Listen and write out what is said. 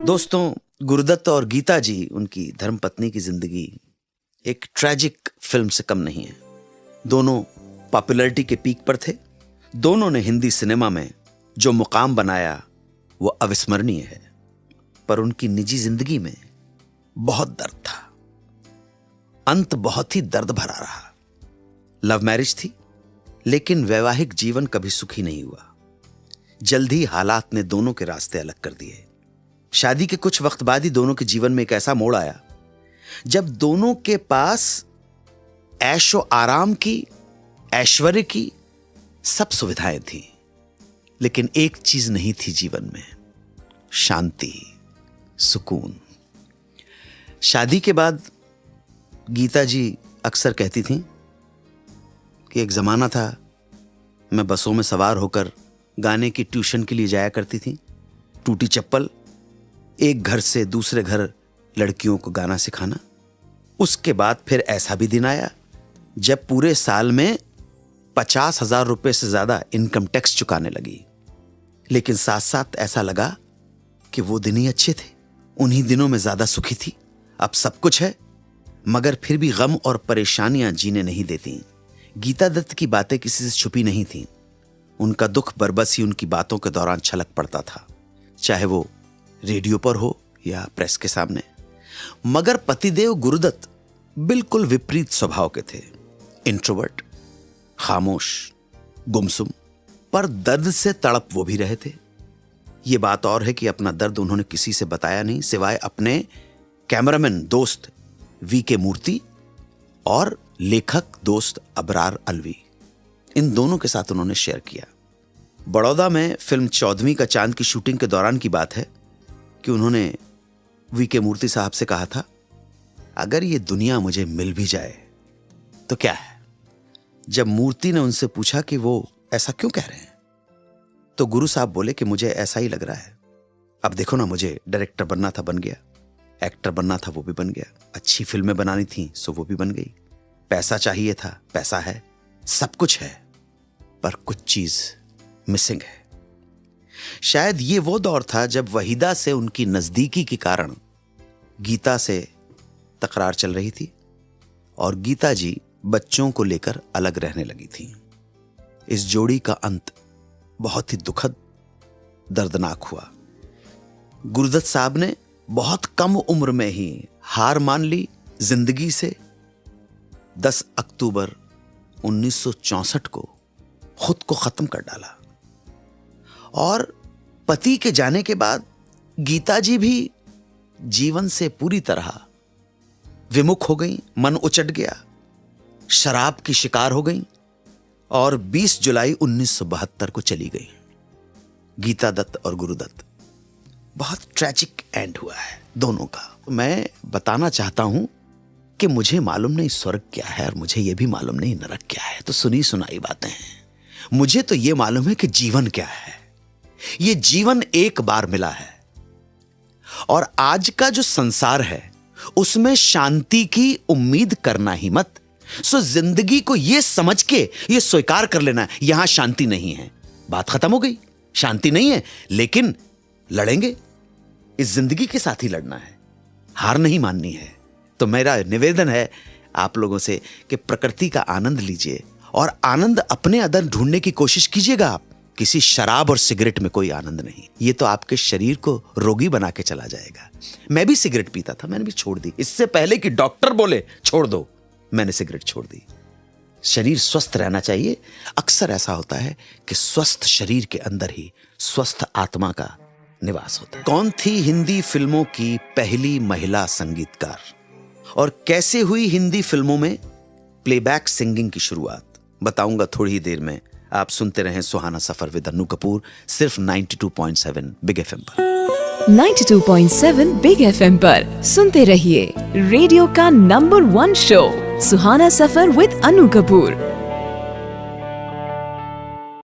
दोस्तों, गुरुदत्त और गीता जी, उनकी धर्मपत्नी की जिंदगी एक ट्रैजिक फिल्म से कम नहीं है। दोनों पॉपुलैरिटी के पीक पर थे। दोनों ने हिंदी सिनेमा में जो मुकाम बनाया वो अविस्मरणीय है, पर उनकी निजी जिंदगी में बहुत दर्द था। अंत बहुत ही दर्द भरा रहा। लव मैरिज थी, लेकिन वैवाहिक जीवन कभी सुखी नहीं हुआ। जल्द ही हालात ने दोनों के रास्ते अलग कर दिए। शादी के कुछ वक्त बाद ही दोनों के जीवन में एक ऐसा मोड़ आया जब दोनों के पास ऐशो आराम की, ऐश्वर्य की सब सुविधाएं थी, लेकिन एक चीज नहीं थी जीवन में, शांति, सुकून। शादी के बाद गीता जी अक्सर कहती थीं कि एक जमाना था मैं बसों में सवार होकर गाने की ट्यूशन के लिए जाया करती थी। टूटी चप्पल, एक घर से दूसरे घर लड़कियों को गाना सिखाना। उसके बाद फिर ऐसा भी दिन आया जब पूरे साल में 50,000 रुपए से ज्यादा इनकम टैक्स चुकाने लगी। लेकिन साथ साथ ऐसा लगा कि वो दिन ही अच्छे थे। उन्हीं दिनों में ज्यादा सुखी थी। अब सब कुछ है, मगर फिर भी गम और परेशानियां जीने नहीं देती। गीता दत्त की बातें किसी से छुपी नहीं थीं। उनका दुख बरबस ही उनकी बातों के दौरान छलक पड़ता था, चाहे वो रेडियो पर हो या प्रेस के सामने। मगर पतिदेव गुरुदत्त बिल्कुल विपरीत स्वभाव के थे। इंट्रोवर्ट, खामोश, गुमसुम, पर दर्द से तड़प वो भी रहे थे। ये बात और है कि अपना दर्द उन्होंने किसी से बताया नहीं, सिवाय अपने कैमरामैन दोस्त वीके मूर्ति और लेखक दोस्त अबरार अलवी। इन दोनों के साथ उन्होंने शेयर किया। बड़ौदा में फिल्म 14वीं का चांद की शूटिंग के दौरान की बात है कि उन्होंने वीके मूर्ति साहब से कहा था, अगर ये दुनिया मुझे मिल भी जाए तो क्या है। जब मूर्ति ने उनसे पूछा कि वो ऐसा क्यों कह रहे हैं, तो गुरु साहब बोले कि मुझे ऐसा ही लग रहा है। अब देखो ना, मुझे डायरेक्टर बनना था, बन गया। एक्टर बनना था, वो भी बन गया। अच्छी फिल्में बनानी थी, सो वो भी बन गई। पैसा चाहिए था, पैसा है। सब कुछ है, पर कुछ चीज मिसिंग है। शायद ये वो दौर था जब वहीदा से उनकी नजदीकी के कारण गीता से तकरार चल रही थी और गीता जी बच्चों को लेकर अलग रहने लगी थी। इस जोड़ी का अंत बहुत ही दुखद, दर्दनाक हुआ। गुरुदत्त साहब ने बहुत कम उम्र में ही हार मान ली जिंदगी से। 10 अक्टूबर 1964 को खुद को खत्म कर डाला। और पति के जाने के बाद गीता जी भी जीवन से पूरी तरह विमुख हो गई। मन उचट गया, शराब की शिकार हो गई और 20 जुलाई 1972 को चली गई। गीता दत्त और गुरुदत्त, बहुत ट्रैजिक एंड हुआ है दोनों का। मैं बताना चाहता हूं कि मुझे मालूम नहीं स्वर्ग क्या है और मुझे यह भी मालूम नहीं नरक क्या है, तो सुनी सुनाई बातें हैं। मुझे तो यह मालूम है कि जीवन क्या है। यह जीवन एक बार मिला है और आज का जो संसार है उसमें शांति की उम्मीद करना ही मत। सो जिंदगी को यह समझ के यह स्वीकार कर लेना, यहां शांति नहीं है, बात खत्म हो गई। शांति नहीं है, लेकिन लड़ेंगे, इस जिंदगी के साथ ही लड़ना है, हार नहीं माननी है। तो मेरा निवेदन है आप लोगों से कि प्रकृति का आनंद लीजिए और आनंद अपने अंदर ढूंढने की कोशिश कीजिएगा। आप किसी शराब और सिगरेट में कोई आनंद नहीं। ये तो आपके शरीर को रोगी बना के चला जाएगा। मैं भी सिगरेट पीता था, मैंने भी छोड़ दी। इससे पहले कि डॉक्टर बोले छोड़ दो, मैंने सिगरेट छोड़ दी। शरीर स्वस्थ रहना चाहिए। अक्सर ऐसा होता है कि स्वस्थ शरीर के अंदर ही स्वस्थ आत्मा का निवास होता है। कौन थी हिंदी फिल्मों की पहली महिला संगीतकार और कैसे हुई हिंदी फिल्मों में प्लेबैक सिंगिंग की शुरुआत, बताऊंगा थोड़ी ही देर में। आप सुनते रहें सुहाना सफर विद अन्नू कपूर, सिर्फ 92.7 बिग एफएम पर। 92.7 बिग एफएम पर सुनते रहिए रेडियो का number 1 show Suhana suffer with Annu Kapoor.